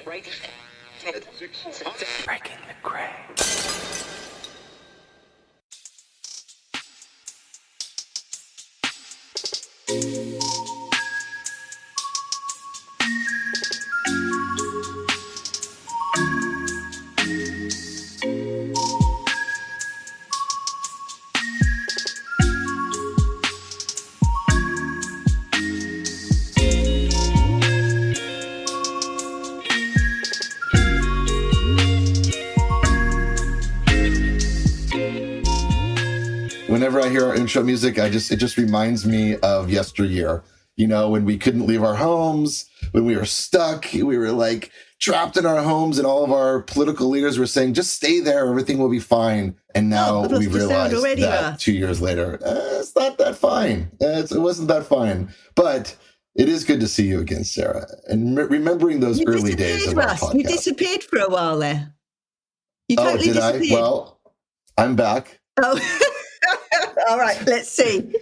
Breaking the gray. Whenever I hear our intro music, it just reminds me of yesteryear. You know, when we couldn't leave our homes, when we were stuck, we were like trapped in our homes, and all of our political leaders were saying, just stay there, everything will be fine. And now we realize that 2 years later, it's not that fine. It wasn't that fine. But it is good to see you again, Sarah. And remembering those early days of our podcast. You disappeared for a while there. You totally disappeared. Well, I'm back. Oh, all right. Let's see.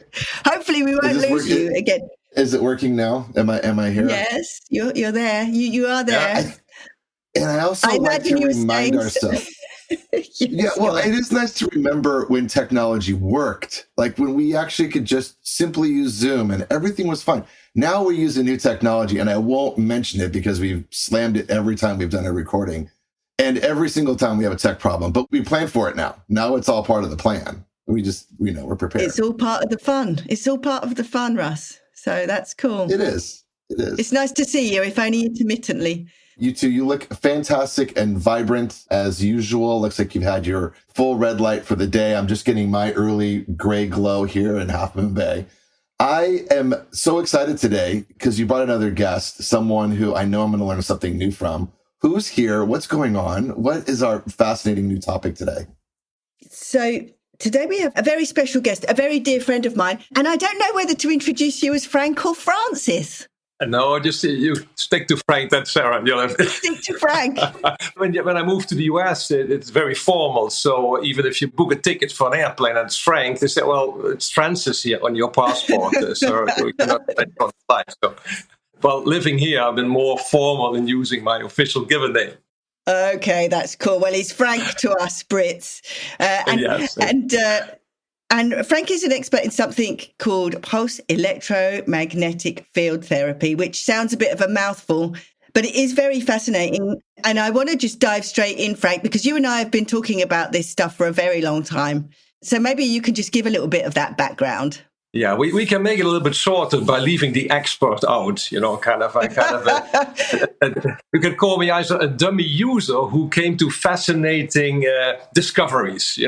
Hopefully, we won't lose you again. Is it working now? Am I here? Yes, you're there. You are there. I also like to remind ourselves. Yeah, well, it is nice to remember when technology worked, like when we actually could just simply use Zoom and everything was fine. Now we use a new technology, and I won't mention it because we've slammed it every time we've done a recording. And every single time we have a tech problem, but we plan for it now. Now it's all part of the plan. We're prepared. It's all part of the fun. It's all part of the fun, Russ. So that's cool. It is. It's nice to see you, if only intermittently. You two, you look fantastic and vibrant as usual. Looks like you've had your full red light for the day. I'm just getting my early gray glow here in Half Moon Bay. I am so excited today because you brought another guest, someone who I know I'm going to learn something new from. Who's here? What's going on? What is our fascinating new topic today? So today we have a very special guest, a very dear friend of mine. And I don't know whether to introduce you as Frank or Francis. No, just you stick to Frank, that's Sarah. Stick to Frank. When I moved to the US, it's very formal. So even if you book a ticket for an airplane and it's Frank, they say, well, it's Francis here on your passport. So we cannot take on the flight. So, well, living here, I've been more formal in using my official given name. Okay, that's cool. Well, he's Frank to us Brits. Yes. And Frank is an expert in something called pulse electromagnetic field therapy, which sounds a bit of a mouthful, but it is very fascinating. And I want to just dive straight in, Frank, because you and I have been talking about this stuff for a very long time. So maybe you can just give a little bit of that background. Yeah, we can make it a little bit shorter by leaving the expert out, you can call me either a dummy user who came to fascinating discoveries,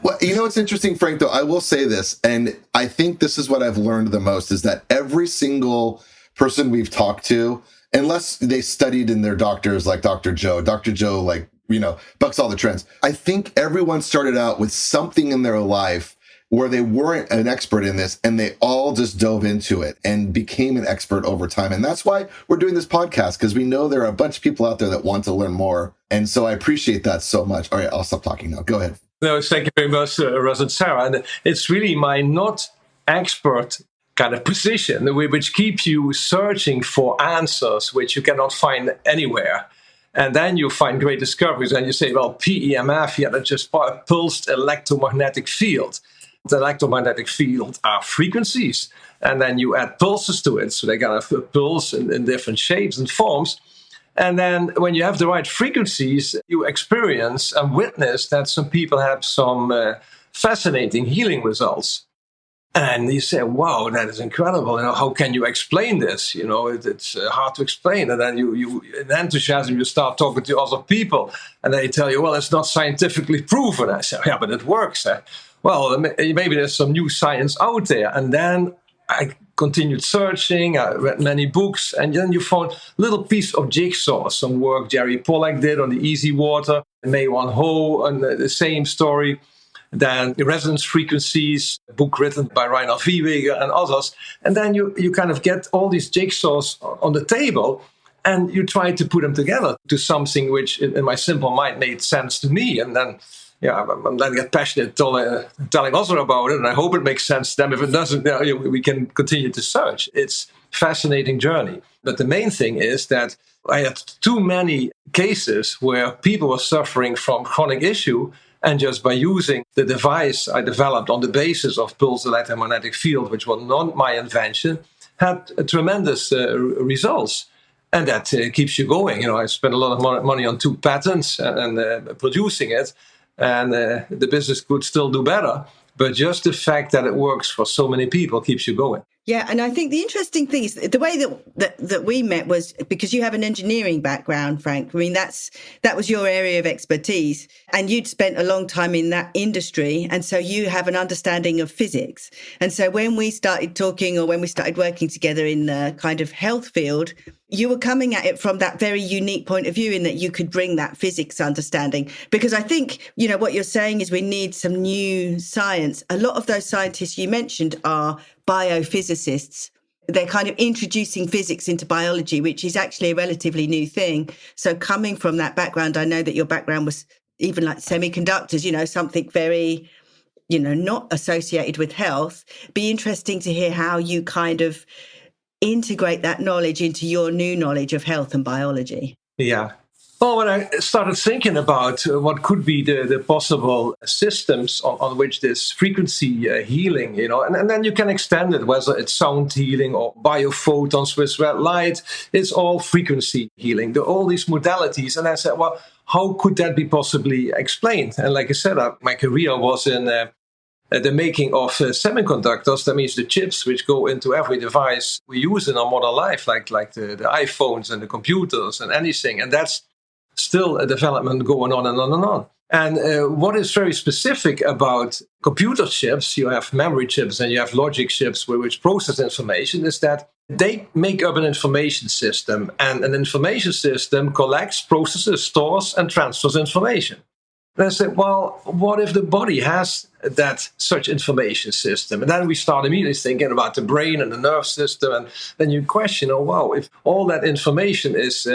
Well, it's interesting, Frank, though. I will say this, and I think this is what I've learned the most, is that every single person we've talked to, unless they studied in their doctors like Dr. Joe, bucks all the trends. I think everyone started out with something in their life where they weren't an expert in this, and they all just dove into it and became an expert over time. And that's why we're doing this podcast, because we know there are a bunch of people out there that want to learn more. And so I appreciate that so much. All right, I'll stop talking now. Go ahead. No, thank you very much, Russ and Sarah. And it's really my not expert kind of position, which keeps you searching for answers which you cannot find anywhere. And then you find great discoveries, and you say, well, PEMF, that's just pulsed electromagnetic field. The electromagnetic field are frequencies, and then you add pulses to it, so they kind of pulse in different shapes and forms. And then when you have the right frequencies, you experience and witness that some people have some fascinating healing results. And you say, wow, that is incredible. How can you explain this? It's hard to explain. And then you in enthusiasm, you start talking to other people, and they tell you, well, it's not scientifically proven. I say, yeah, but it works. Well, maybe there's some new science out there. And then I continued searching, I read many books, and then you found a little piece of jigsaw, some work Jerry Pollack did on the easy water, May Wan Ho on the same story, then the resonance frequencies, a book written by Rainer Wieweger and others. And then you kind of get all these jigsaws on the table, and you try to put them together to something which in my simple mind made sense to me. And then I'm then get passionate telling others about it, and I hope it makes sense to them. If it doesn't, we can continue to search. It's fascinating journey. But the main thing is that I had too many cases where people were suffering from chronic issue, and just by using the device I developed on the basis of pulse electromagnetic field, which was not my invention, had tremendous results. And that keeps you going. I spent a lot of money on 2 patents and producing it, and the business could still do better. But just the fact that it works for so many people keeps you going. Yeah, and I think the interesting thing is the way that we met was because you have an engineering background, Frank. I mean, that was your area of expertise, and you'd spent a long time in that industry, and so you have an understanding of physics. And so when we started talking, or when we started working together in the kind of health field, you were coming at it from that very unique point of view in that you could bring that physics understanding. Because I think, what you're saying is we need some new science. A lot of those scientists you mentioned are biophysicists. They're kind of introducing physics into biology, which is actually a relatively new thing. So coming from that background, I know that your background was even like semiconductors, something very, not associated with health. Be interesting to hear how you kind of integrate that knowledge into your new knowledge of health and biology. Yeah. Well, when I started thinking about what could be the possible systems on which this frequency healing, and then you can extend it, whether it's sound healing or biophotons with red light, it's all frequency healing, all these modalities. And I said, well, how could that be possibly explained? And like I said, my career was in the making of semiconductors. That means the chips which go into every device we use in our modern life, like the iPhones and the computers and anything. And that's still a development going on and on and on. And what is very specific about computer chips, you have memory chips and you have logic chips which process information, is that they make up an information system. And an information system collects, processes, stores, and transfers information. And I said, well, what if the body has such information system? And then we start immediately thinking about the brain and the nerve system. And then you question, if all that information is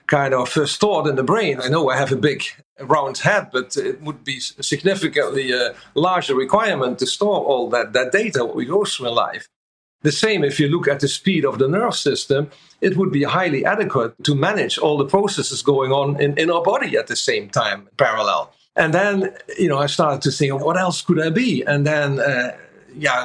kind of stored in the brain. I know I have a big round head, but it would be a significantly larger requirement to store all that data, what we go through in life. The same if you look at the speed of the nerve system, it would be highly adequate to manage all the processes going on in our body at the same time, parallel. And then, I started to think, what else could I be? And then,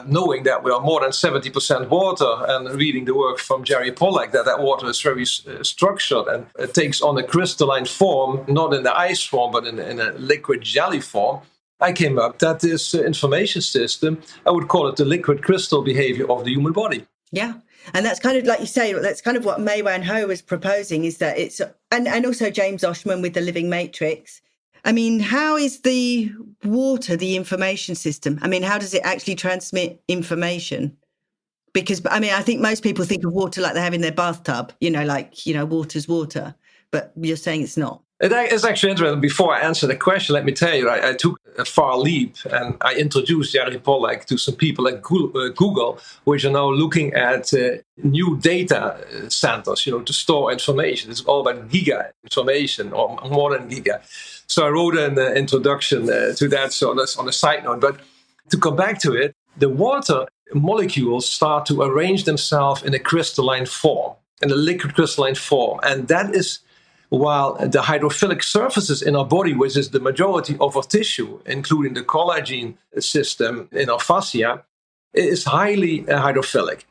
knowing that we are more than 70% water, and reading the work from Jerry Pollack, that water is very structured and it takes on a crystalline form, not in the ice form, but in a liquid jelly form, I came up that this information system, I would call it the liquid crystal behavior of the human body. Yeah. And that's kind of, like you say, that's kind of what Mei-Wan Ho was proposing, is that it's, and also James Oshman with the living matrix. I mean, how is the water the information system? I mean, how does it actually transmit information? Because, I think most people think of water like they have in their bathtub, water's water, but you're saying it's not. It's actually interesting. Before I answer the question, let me tell you, I took a far leap and I introduced Jerry Pollack to some people at Google, which are now looking at new data centers, to store information. It's all about giga information, or more than giga. So I wrote an introduction to that, so that's on a side note. But to come back to it, the water molecules start to arrange themselves in a crystalline form, in a liquid crystalline form. And that is while the hydrophilic surfaces in our body, which is the majority of our tissue, including the collagen system in our fascia, is highly hydrophilic.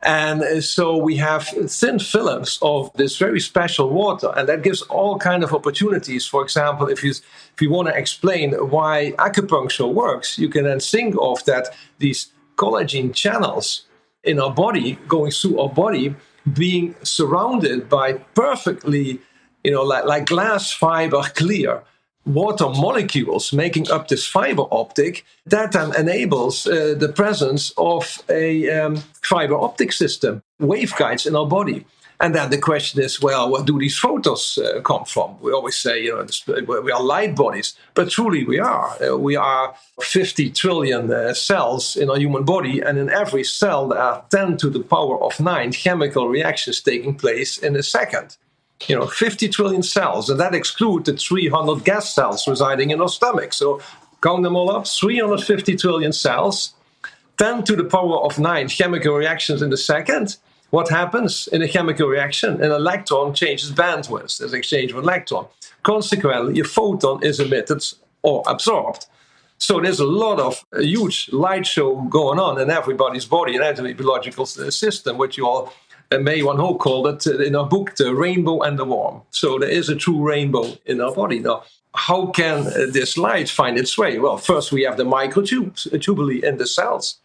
And so we have thin films of this very special water, and that gives all kinds of opportunities. For example, if you want to explain why acupuncture works, you can then think of that these collagen channels in our body, going through our body, being surrounded by perfectly, like glass fiber clear water molecules making up this fiber optic, that then enables the presence of a fiber optic system, waveguides in our body. And then the question is, well, where do these photons come from? We always say, we are light bodies, but truly we are. We are 50 trillion cells in our human body, and in every cell there are 10 to the power of 9 chemical reactions taking place in a second. 50 trillion cells, and that excludes the 300 gas cells residing in our stomach. So count them all up, 350 trillion cells, 10 to the power of 9 chemical reactions in a second. What happens in a chemical reaction? An electron changes bandwidth as exchange of an electron. Consequently, a photon is emitted or absorbed. So there's a huge light show going on in everybody's body, an anatomy-biological system, which you all may one who called it in our book, The Rainbow and the Worm. So there is a true rainbow in our body. Now, how can this light find its way? Well, first we have the microtubuli in the cells.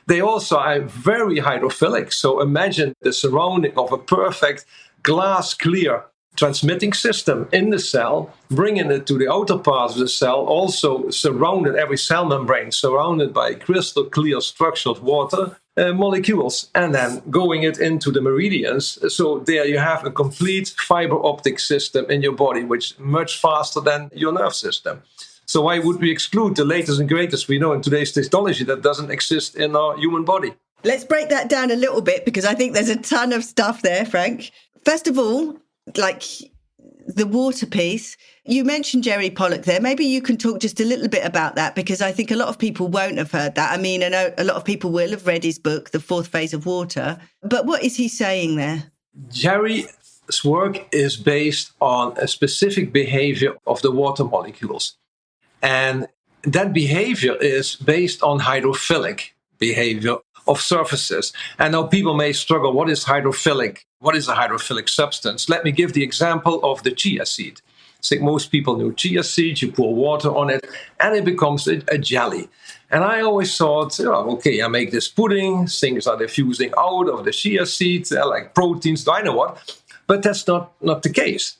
They also are very hydrophilic. So imagine the surrounding of a perfect glass clear transmitting system in the cell, bringing it to the outer parts of the cell, also surrounded, every cell membrane surrounded by crystal clear structured water molecules, and then going it into the meridians. So there you have a complete fiber optic system in your body, which is much faster than your nerve system. So why would we exclude the latest and greatest we know in today's technology that doesn't exist in our human body? Let's break that down a little bit, because I think there's a ton of stuff there, Frank. First of all, like the water piece, you mentioned Jerry Pollock there. Maybe you can talk just a little bit about that, because I think a lot of people won't have heard that. I mean, I know a lot of people will have read his book, The Fourth Phase of Water. But what is he saying there? Jerry's work is based on a specific behavior of the water molecules. And that behavior is based on hydrophilic behavior of surfaces. And now people may struggle, what is hydrophilic? What is a hydrophilic substance? Let me give the example of the chia seed. I think most people know chia seed, you pour water on it, and it becomes a jelly. And I always thought, okay, I make this pudding, things are diffusing out of the chia seed, like proteins, I know what. But that's not the case.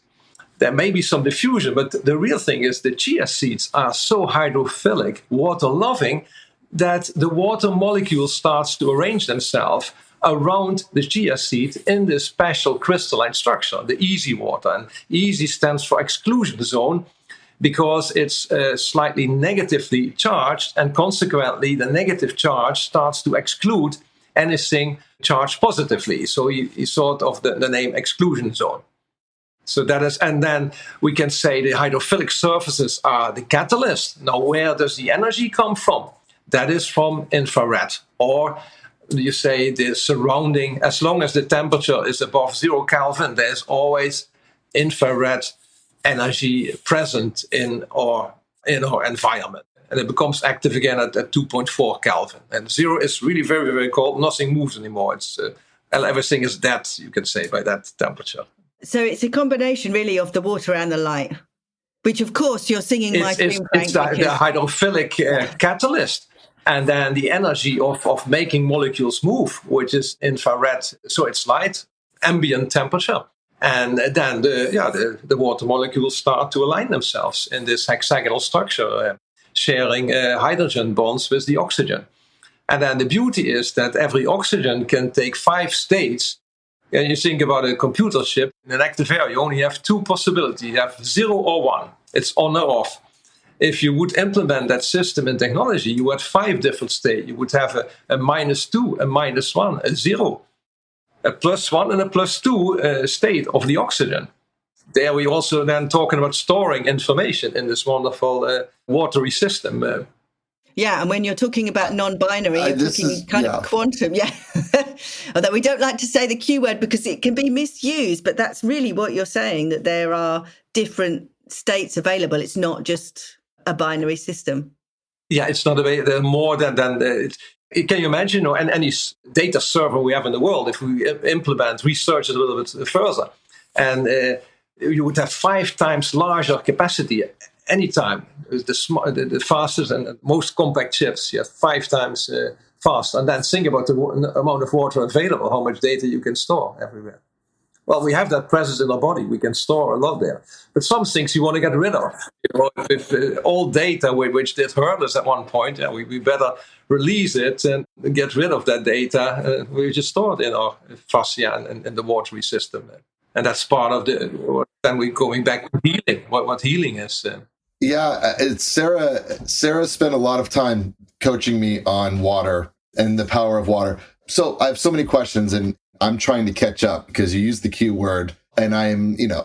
There may be some diffusion, but the real thing is the chia seeds are so hydrophilic, water-loving, that the water molecule starts to arrange themselves around the chia seed in this special crystalline structure, the easy water. And easy stands for exclusion zone because it's slightly negatively charged, and consequently the negative charge starts to exclude anything charged positively. So he thought of the name exclusion zone. So that is, and then we can say the hydrophilic surfaces are the catalyst. Now, where does the energy come from? That is from infrared, or you say the surrounding, as long as the temperature is above 0 Kelvin, there's always infrared energy present in our environment. And it becomes active again at 2.4 Kelvin. And 0 is really very, very cold. Nothing moves anymore. It's everything is dead, you can say, by that temperature. So it's a combination, really, of the water and the light, which, of course, you're singing my tune, Frank. It's the hydrophilic catalyst. And then the energy of making molecules move, which is infrared. So it's light, ambient temperature. And then the water molecules start to align themselves in this hexagonal structure, sharing hydrogen bonds with the oxygen. And then the beauty is that every oxygen can take 5 states. And you think about a computer chip, in an active area, you only have 2 possibilities. You have 0 or 1. It's on or off. If you would implement that system in technology, you had 5 different states. You would have a -2, a -1, a 0, a +1 and a +2 state of the oxygen. There we also then talking about storing information in this wonderful watery system. Yeah, and when you're talking about non-binary, you're talking of quantum, yeah. Although we don't like to say the Q word because it can be misused, but that's really what you're saying, that there are different states available. It's not just a binary system. Yeah, it's not more than can you imagine, and any data server we have in the world, if we implement research a little bit further, and you would have 5 times larger capacity anytime. The fastest and most compact chips, you have 5 times fast. And then think about the amount of water available, how much data you can store everywhere. Well, we have that presence in our body. We can store a lot there. But some things you want to get rid of. If all data which did hurt us at one point, we better release it and get rid of that data. We just store it in our fascia and in the watery system. And that's part of then we're going back to healing, what healing is. Yeah, Sarah spent a lot of time coaching me on water and the power of water. So I have so many questions, and I'm trying to catch up because you use the Q word, and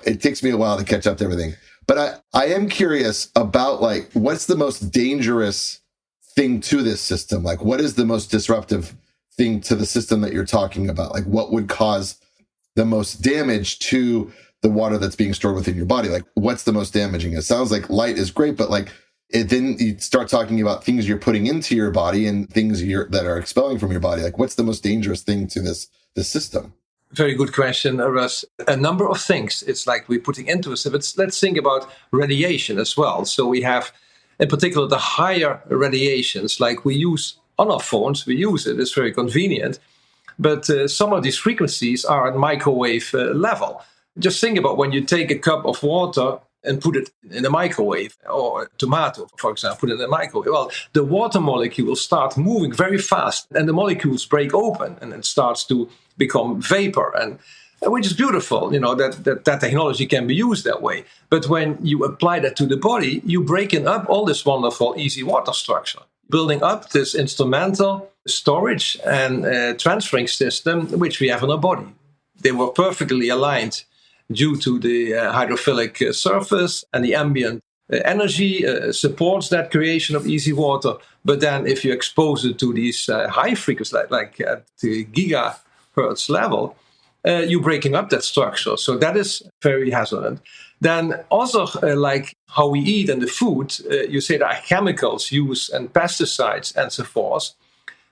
it takes me a while to catch up to everything. But I am curious about, like, what's the most dangerous thing to this system? Like, what is the most disruptive thing to the system that you're talking about? Like, what would cause the most damage to the water that's being stored within your body? Like, what's the most damaging? It sounds like light is great, but like, then you start talking about things you're putting into your body and things that are expelling from your body. Like, what's the most dangerous thing to this system? Very good question, Russ. A number of things. It's like we're putting into us. But let's think about radiation as well. So we have, in particular, the higher radiations, like we use on our phones. We use it. It's very convenient. But some of these frequencies are at microwave level. Just think about when you take a cup of water and put it in a microwave, or a tomato, for example, put it in a microwave. Well, the water molecules start moving very fast, and the molecules break open, and it starts to become vapor, and which is beautiful, that technology can be used that way. But when you apply that to the body, you're breaking up all this wonderful, easy water structure, building up this instrumental storage and transferring system which we have in our body. They were perfectly aligned due to the hydrophilic surface, and the ambient energy supports that creation of easy water. But then if you expose it to these high frequencies, like at the gigahertz level, you're breaking up that structure. So that is very hazardous. Then also, like how we eat and the food, you say there are chemicals used and pesticides and so forth,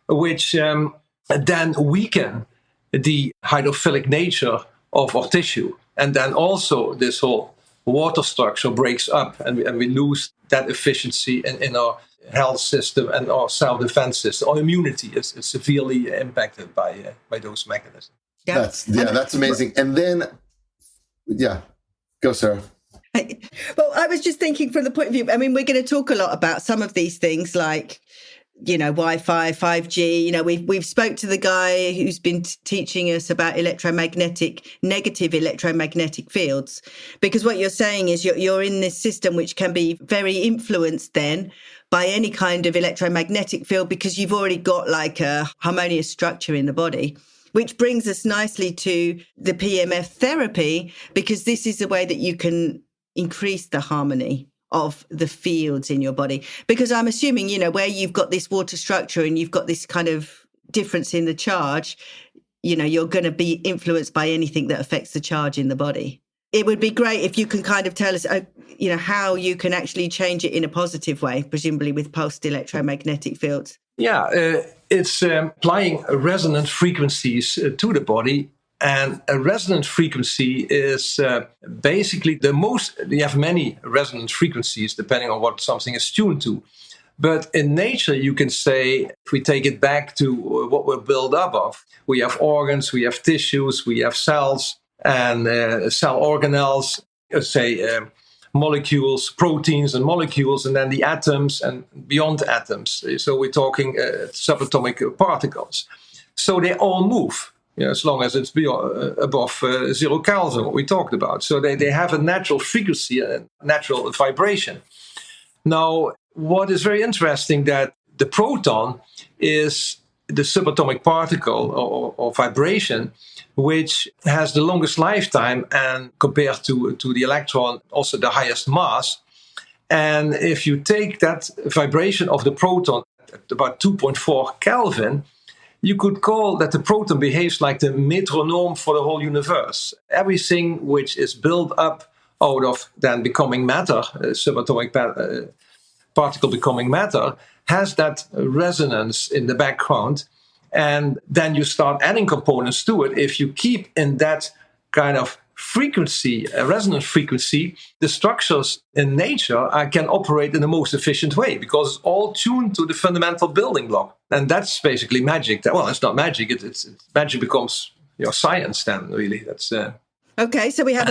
which then weaken the hydrophilic nature of our tissue. And then also this whole water structure breaks up, and we lose that efficiency in our health system and our self-defense system. Our immunity is severely impacted by those mechanisms. Yeah. That's amazing. And then, go, Sarah. Well, I was just thinking from the point of view, I mean, we're going to talk a lot about some of these things like, Wi-Fi, 5G. We've spoke to the guy who's been teaching us about negative electromagnetic fields, because what you're saying is you're in this system which can be very influenced then by any kind of electromagnetic field, because you've already got like a harmonious structure in the body. Which brings us nicely to the PEMF therapy, because this is a way that you can increase the harmony of the fields in your body. Because I'm assuming, where you've got this water structure and you've got this kind of difference in the charge, you're going to be influenced by anything that affects the charge in the body. It would be great if you can kind of tell us, how you can actually change it in a positive way, presumably with pulsed electromagnetic fields. Yeah, it's applying resonant frequencies to the body. And a resonant frequency is basically the most, you have many resonant frequencies depending on what something is tuned to. But in nature, you can say, if we take it back to what we're built up of, we have organs, we have tissues, we have cells and cell organelles, molecules, proteins and molecules, and then the atoms and beyond atoms. So we're talking subatomic particles. So they all move. As long as it's above 0 Kelvin, what we talked about. So they have a natural frequency and natural vibration. Now, what is very interesting that the proton is the subatomic particle or vibration, which has the longest lifetime and compared to the electron, also the highest mass. And if you take that vibration of the proton at about 2.4 Kelvin, you could call that the proton behaves like the metronome for the whole universe. Everything which is built up out of then becoming matter, subatomic particle becoming matter, has that resonance in the background. And then you start adding components to it. If you keep in that kind of frequency, a resonant frequency, the structures in nature can operate in the most efficient way because it's all tuned to the fundamental building block. And that's basically magic. Well, it's not magic. It's magic becomes science then, really. That's okay, so we have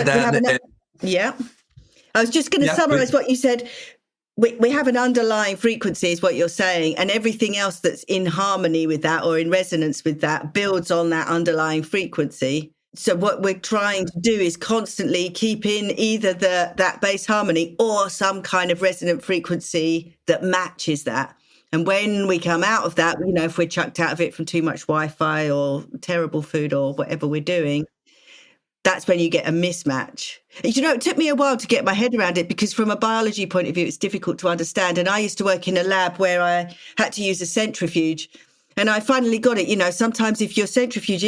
yeah. I was just going to summarize what you said. We have an underlying frequency is what you're saying, and everything else that's in harmony with that or in resonance with that builds on that underlying frequency. So what we're trying to do is constantly keep in either that bass harmony or some kind of resonant frequency that matches that. And when we come out of that, if we're chucked out of it from too much Wi-Fi or terrible food or whatever we're doing, that's when you get a mismatch. It took me a while to get my head around it because from a biology point of view, it's difficult to understand. And I used to work in a lab where I had to use a centrifuge. And I finally got it. Sometimes if your centrifuge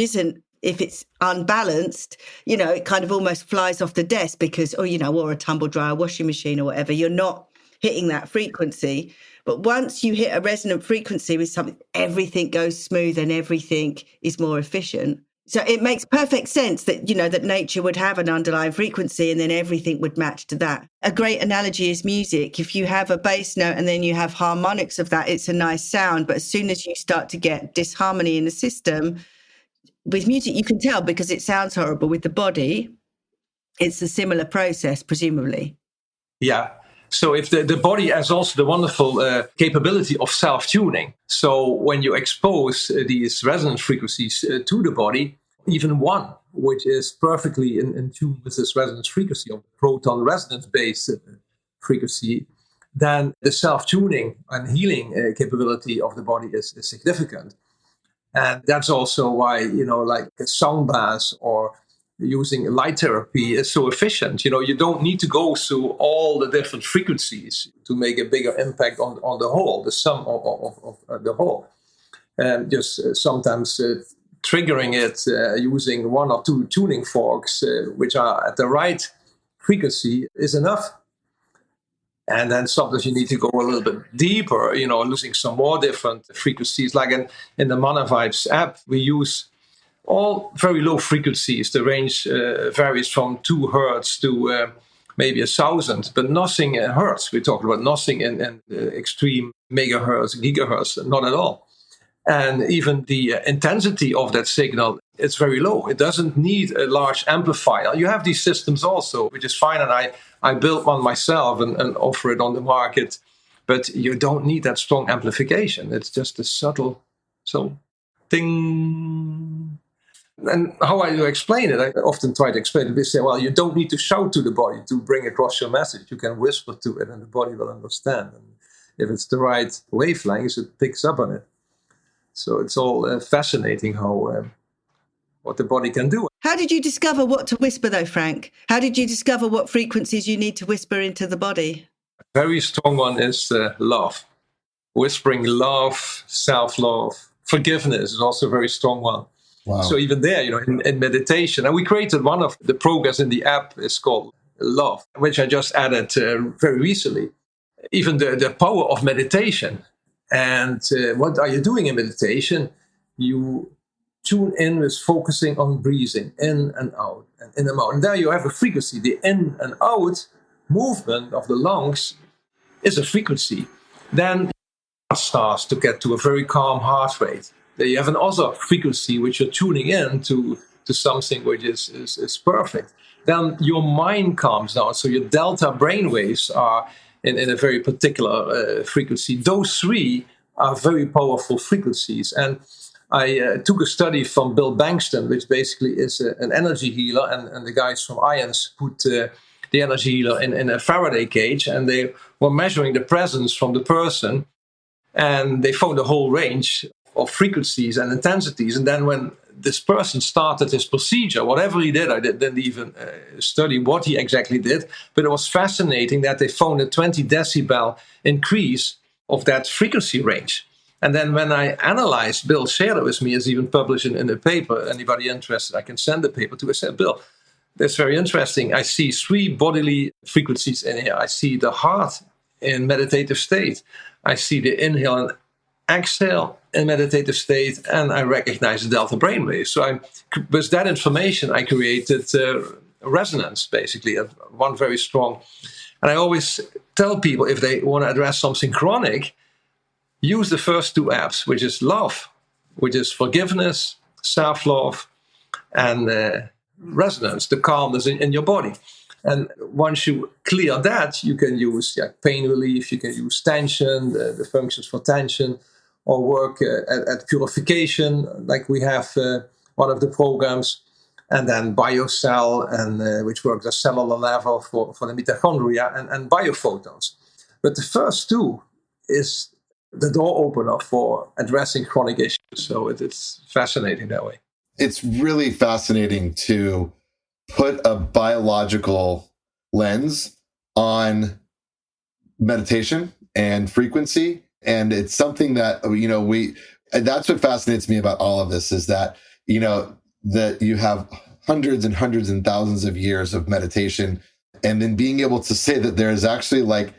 if it's unbalanced, it kind of almost flies off the desk because, or a tumble dryer, washing machine or whatever, you're not hitting that frequency. But once you hit a resonant frequency with something, everything goes smooth and everything is more efficient. So it makes perfect sense that, that nature would have an underlying frequency and then everything would match to that. A great analogy is music. If you have a bass note and then you have harmonics of that, it's a nice sound. But as soon as you start to get disharmony in the system, with music, you can tell because it sounds horrible. With the body, it's a similar process, presumably. Yeah. So if the body has also the wonderful capability of self-tuning. So when you expose these resonant frequencies to the body, even one, which is perfectly in tune with this resonance frequency of the proton resonance-based frequency, then the self-tuning and healing capability of the body is significant. And that's also why, like a sound bath or using light therapy is so efficient. You don't need to go through all the different frequencies to make a bigger impact on the whole, the sum of the whole. And just sometimes triggering it using one or two tuning forks, which are at the right frequency, is enough. And then sometimes you need to go a little bit deeper, using some more different frequencies. Like in the Mannavibes app, we use all very low frequencies. The range varies from 2 hertz to maybe 1,000, but nothing in hertz. We're talking about nothing in extreme megahertz, gigahertz, not at all. And even the intensity of that signal, it's very low. It doesn't need a large amplifier. You have these systems also, which is fine. And I built one myself and offer it on the market. But you don't need that strong amplification. It's just a subtle, ding. And how I do explain it, I often try to explain it. They say, well, you don't need to shout to the body to bring across your message. You can whisper to it and the body will understand. And if it's the right wavelengths, it picks up on it. So it's all fascinating how what the body can do. How did you discover what to whisper, though, Frank? How did you discover what frequencies you need to whisper into the body? A very strong one is love. Whispering love, self-love, forgiveness is also a very strong one. Wow. So even there, in meditation, and we created one of the programs in the app is called Love, which I just added very recently. Even the power of meditation. And what are you doing in meditation? You tune in with focusing on breathing in and out and in and out. And there you have a frequency. The in and out movement of the lungs is a frequency. Then it starts to get to a very calm heart rate. Then you have another frequency which you're tuning in to something which is perfect. Then your mind calms down. So your delta brainwaves are in a very particular frequency. Those 3 are very powerful frequencies. And I took a study from Bill Bankston, which basically is an energy healer, and the guys from IONS put the energy healer in a Faraday cage, and they were measuring the presence from the person, and they found a whole range of frequencies and intensities. And then when this person started his procedure, whatever he did, I didn't even study what he exactly did, but it was fascinating that they found a 20 decibel increase of that frequency range. And then when I analyzed, Bill shared it with me, it's even published in a paper. Anybody interested, I can send the paper to. I said, Bill, that's very interesting. I see 3 bodily frequencies in here. I see the heart in meditative state. I see the inhale and exhale in meditative state, and I recognize the delta brainwave. So with that information, I created resonance, basically, one very strong. And I always tell people, if they want to address something chronic, use the first 2 apps, which is love, which is forgiveness, self-love, and resonance, the calmness in your body. And once you clear that, you can use pain relief, you can use tension, the functions for tension, or work at purification, like we have one of the programs, and then BioCell, and which works at cellular level for the mitochondria, and biophotons. But the first 2 is the door opener for addressing chronic issues. So it's fascinating that way. It's really fascinating to put a biological lens on meditation and frequency. And it's something that, And that's what fascinates me about all of this is that, that you have hundreds and hundreds and thousands of years of meditation, and then being able to say that there is actually like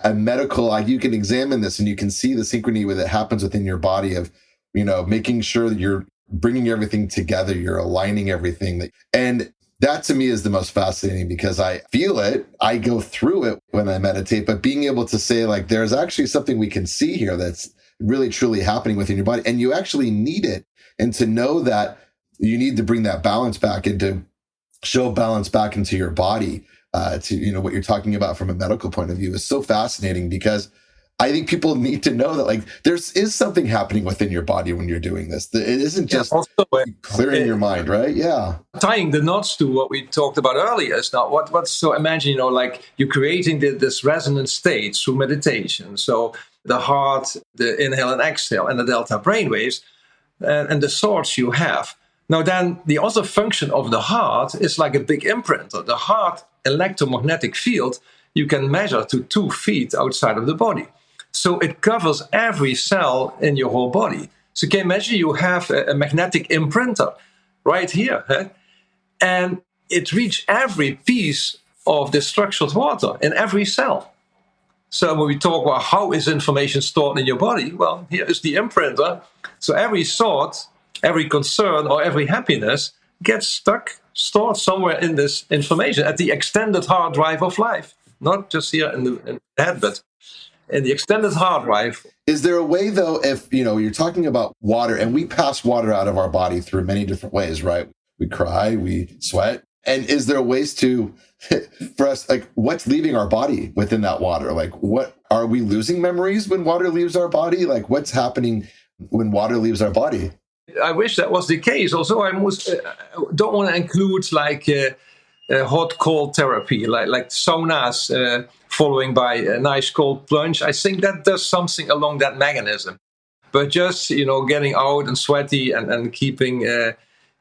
a medical, like you can examine this and you can see the synchrony that happens within your body of, making sure that you're bringing everything together, you're aligning everything. And that to me is the most fascinating because I feel it, I go through it when I meditate, but being able to say like, there's actually something we can see here that's really truly happening within your body. And you actually need it. And to know that you need to bring that balance back and to show balance back into your body, to, what you're talking about from a medical point of view is so fascinating because I think people need to know that like there is something happening within your body when you're doing this. It isn't just clearing your mind, right? Yeah. Tying the knots to what we talked about earlier is now what's so imagine, like you're creating this resonant state through meditation. So the heart, the inhale and exhale, and the delta brainwaves, and the thoughts you have. Now then, the other function of the heart is like a big imprinter. The heart electromagnetic field you can measure to 2 feet outside of the body. So it covers every cell in your whole body. So you can imagine you have a magnetic imprinter right here. And it reaches every piece of the structured water in every cell. So when we talk about how is information stored in your body, well, here is the imprinter. So every thought, every concern, or every happiness gets stored somewhere in this information at the extended hard drive of life. Not just here in the head, but in the extended hard drive. Is there a way, though, if, you're talking about water, and we pass water out of our body through many different ways, right? We cry, we sweat. And is there ways to, for us, like what's leaving our body within that water? Like what, are we losing memories when water leaves our body? Like what's happening when water leaves our body? I wish that was the case. Also, I don't want to include like hot cold therapy, like saunas following by a nice cold plunge. I think that does something along that mechanism. But just getting out and sweaty and keeping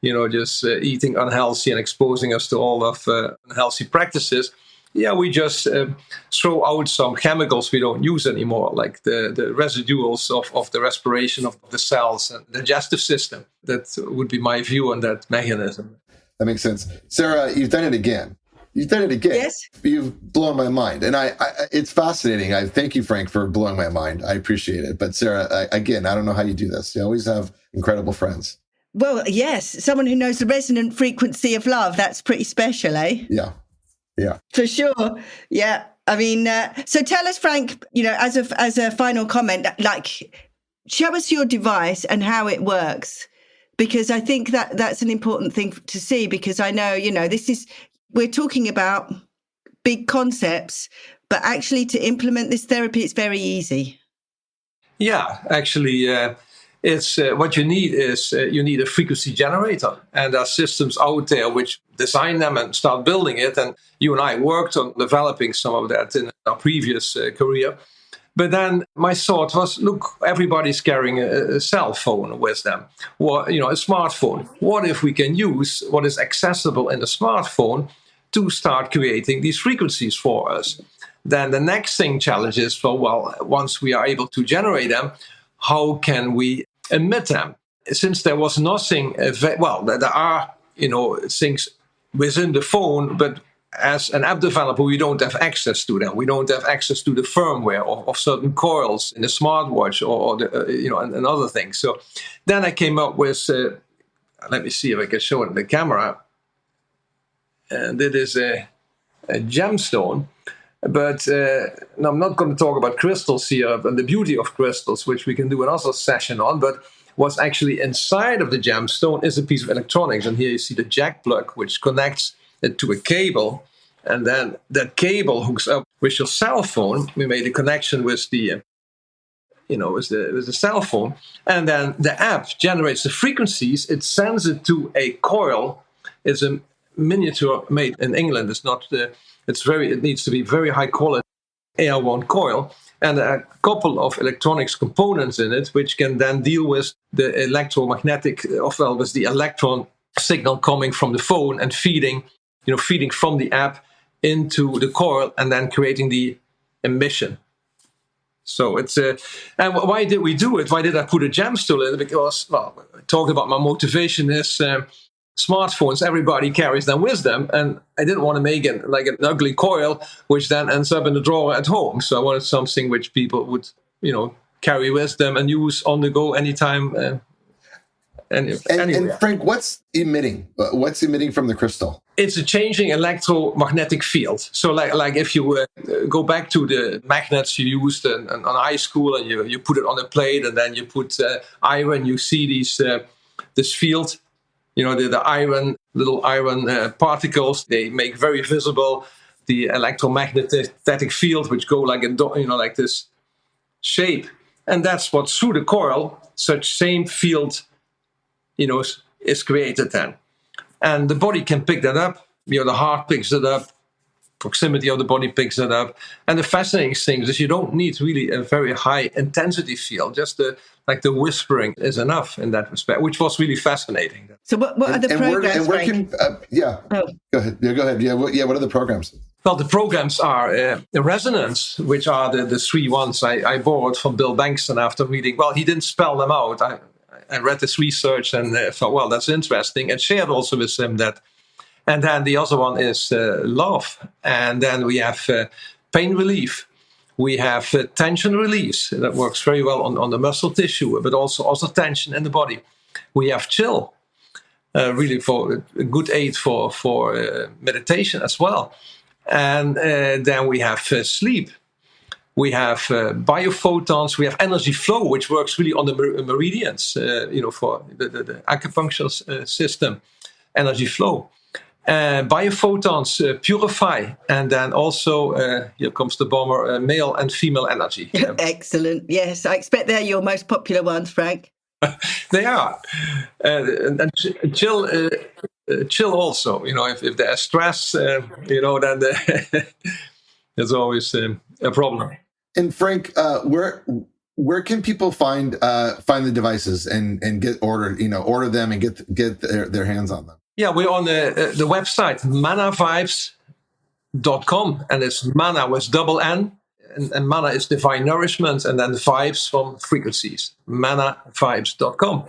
just eating unhealthy and exposing us to all of unhealthy practices. Yeah, we just throw out some chemicals we don't use anymore, like the residuals of the respiration of the cells and the digestive system. That would be my view on that mechanism. That makes sense. Sarah, you've done it again. Yes. You've blown my mind. And I it's fascinating. I thank you, Frank, for blowing my mind. I appreciate it. But Sarah, again, I don't know how you do this. You always have incredible friends. Well, yes. Someone who knows the resonant frequency of love. That's pretty special, eh? Yeah. Yeah. For sure. Yeah. I mean, so tell us, Frank, as a final comment, like, show us your device and how it works. Because I think that's an important thing to see, because I know, we're talking about big concepts, but actually to implement this therapy, it's very easy. Yeah, actually, it's what you need is you need a frequency generator. And there are systems out there which design them and start building it. And you and I worked on developing some of that in our previous career. But then my thought was, look, everybody's carrying a cell phone with them, or a smartphone. What if we can use what is accessible in the smartphone to start creating these frequencies for us? Then the next challenge is, once we are able to generate them, how can we emit them? Since there was nothing, there are things within the phone, but as an app developer, we don't have access to them. We don't have access to the firmware of certain coils in the smartwatch or and other things. So then I came up with, let me see if I can show it in the camera. And it is a gemstone. But I'm not going to talk about crystals here and the beauty of crystals, which we can do another session on. But what's actually inside of the gemstone is a piece of electronics. And here you see the jack plug, which connects it to a cable, and then that cable hooks up with your cell phone. We made a connection with the with the cell phone, and then the app generates the frequencies. It sends it to a coil. It's a miniature made in England. It's not. It needs to be very high quality AR1 coil, and a couple of electronics components in it, which can then deal with the electromagnetic, with the electron signal coming from the phone and feeding from the app into the coil and then creating the emission. So it's and why did we do it? Why did I put a gemstone in it? Because, well, talking about my motivation is smartphones. Everybody carries them with them, and I didn't want to make it like an ugly coil, which then ends up in the drawer at home. So I wanted something which people would, carry with them and use on the go anytime. And Frank, what's emitting? What's emitting from the crystal? It's a changing electromagnetic field. So like if you go back to the magnets you used in high school, and you put it on a plate, and then you put iron, you see this field, the little iron particles, they make very visible the electromagnetic field, which go like like this shape. And that's what through the coil, such same field is created then. And the body can pick that up. The heart picks it up. Proximity of the body picks it up. And the fascinating thing is you don't need really a very high intensity field. Just the whispering is enough in that respect, which was really fascinating. So what are the programs, Frank? Go ahead. Yeah, go ahead. Yeah, what are the programs? Well, the programs are resonance, which are the three ones I borrowed from Bill Bankston after reading. Well, he didn't spell them out. I read this research and thought, well, that's interesting, and shared also with him that. And then the other one is love. And then we have pain relief. We have tension release. That works very well on the muscle tissue, but also tension in the body. We have chill, really for a good aid for meditation as well. And then we have sleep. We have biophotons. We have energy flow, which works really on the meridians, for the acupuncture system, energy flow. Biophotons purify. And then also, here comes the bomber, male and female energy. Excellent. Yes, I expect they're your most popular ones, Frank. They are. And chill also. If there's stress, then there's always a problem. And Frank, where can people find the devices and get order them and get their hands on them? Yeah, we're on the website mannavibes.com, and it's manna with double N, and manna is divine nourishment, and then vibes from frequencies. Mannavibes.com.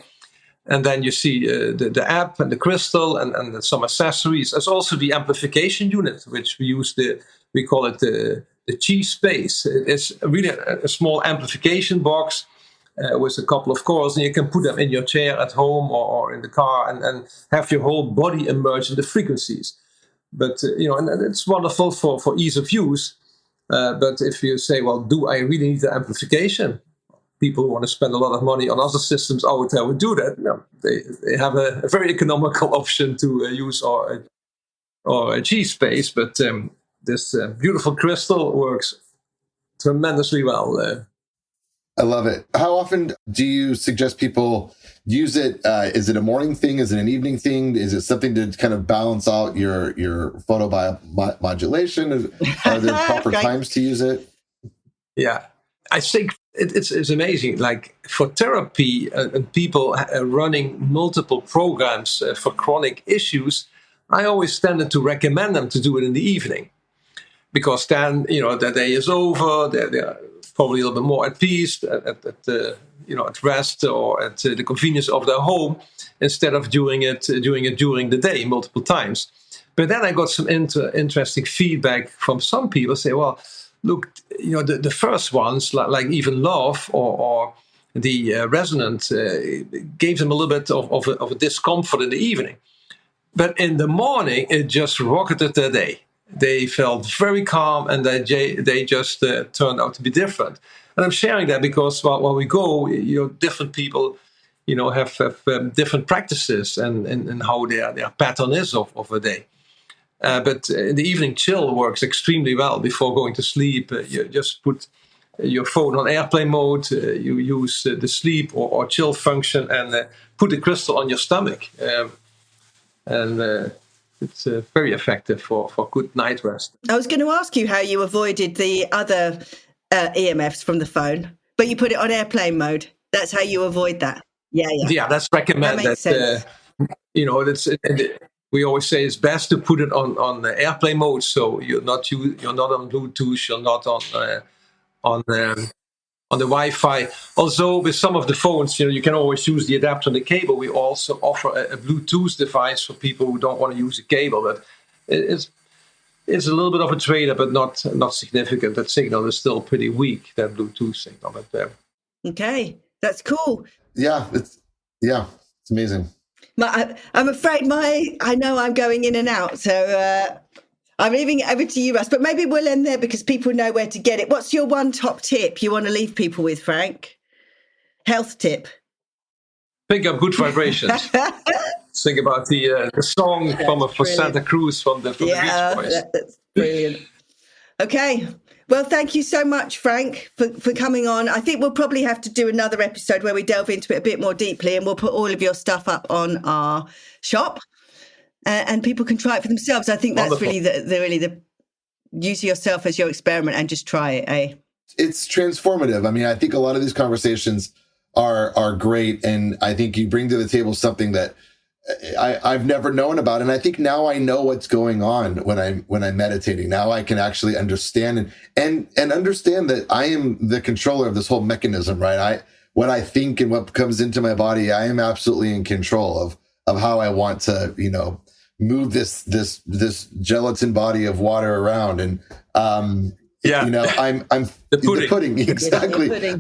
And then you see the app and the crystal and some accessories. There's also the amplification unit, which we call it the chi space. It's really a small amplification box with a couple of coils, and you can put them in your chair at home or in the car and have your whole body immerse in the frequencies. But, and it's wonderful for ease of use. But if you say, well, do I really need the amplification? People who want to spend a lot of money on other systems out there would do that. No, they have a very economical option to use or a G space, but this beautiful crystal works tremendously well. I love it. How often do you suggest people use it? Is it a morning thing? Is it an evening thing? Is it something to kind of balance out your photobiomodulation? Are there proper times to use it? Yeah, I think it's amazing. Like for therapy and people running multiple programs for chronic issues, I always tended to recommend them to do it in the evening, because then the day is over. They're probably a little bit more at peace, at rest, or at the convenience of their home, instead of doing it during the day multiple times. But then I got some interesting feedback from some people. Say, well, look, the first ones, like even love or the resonant, gave them a little bit of a discomfort in the evening. But in the morning, it just rocketed their day. They felt very calm, and they just turned out to be different. And I'm sharing that because while we go, different people, have different practices and how their pattern is of a day. But in the evening, chill works extremely well before going to sleep. You just put your phone on airplane mode. You use the sleep or chill function, and put the crystal on your stomach. It's very effective for good night rest. I was going to ask you how you avoided the other EMFs from the phone, but you put it on airplane mode. That's how you avoid that. Yeah, that's recommended. That makes sense. We always say it's best to put it on the airplane mode, so you're not on Bluetooth, you're not on on the Wi-Fi. Also, with some of the phones, you can always use the adapter and the cable. We also offer a Bluetooth device for people who don't want to use a cable. But it's a little bit of a trade-off, but not significant. That signal is still pretty weak, that Bluetooth signal. But Okay, that's cool. Yeah, it's amazing. I'm afraid I know I'm going in and out, so I'm leaving it over to you, Russ. But maybe we'll end there because people know where to get it. What's your one top tip you want to leave people with, Frank? Health tip. Pick up good vibrations. Think about the song for Santa Cruz from the Beach Boys. That's brilliant. Okay. Well, thank you so much, Frank, for coming on. I think we'll probably have to do another episode where we delve into it a bit more deeply, and we'll put all of your stuff up on our shop, and people can try it for themselves. I think that's Wonderful. really the use yourself as your experiment and just try it, eh? It's transformative. I mean, I think a lot of these conversations are great, and I think you bring to the table something that I've never known about, and I think now I know what's going on when I'm meditating. Now I can actually understand and understand that I am the controller of this whole mechanism, right? What I think and what comes into my body, I am absolutely in control of how I want to, move this gelatin body of water around, and I'm the pudding exactly. The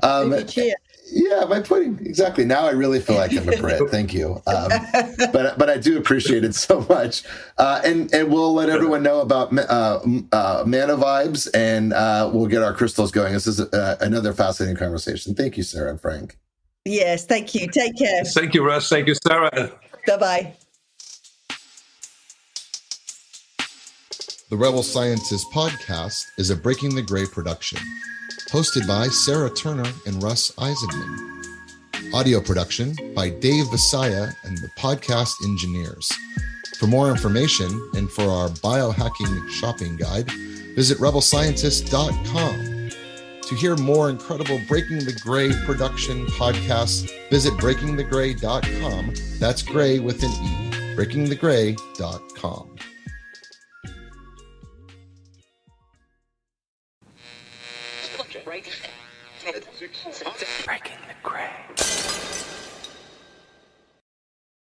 pudding. Yeah, my pudding. Exactly. Now I really feel like I'm a Brit. Thank you. But I do appreciate it so much. And we'll let everyone know about Mannavibes, and we'll get our crystals going. This is another fascinating conversation. Thank you, Sarah and Frank. Yes, thank you. Take care. Thank you, Russ. Thank you, Sarah. Bye-bye. The Rebel Scientist podcast is a Breaking the Gray production, hosted by Sarah Turner and Russ Eisenman. Audio production by Dave Visaya and the podcast engineers. For more information and for our biohacking shopping guide, visit rebelscientist.com. To hear more incredible Breaking the Gray production podcasts, visit breakingthegray.com. That's gray with an E. breakingthegray.com. Breaking the gray.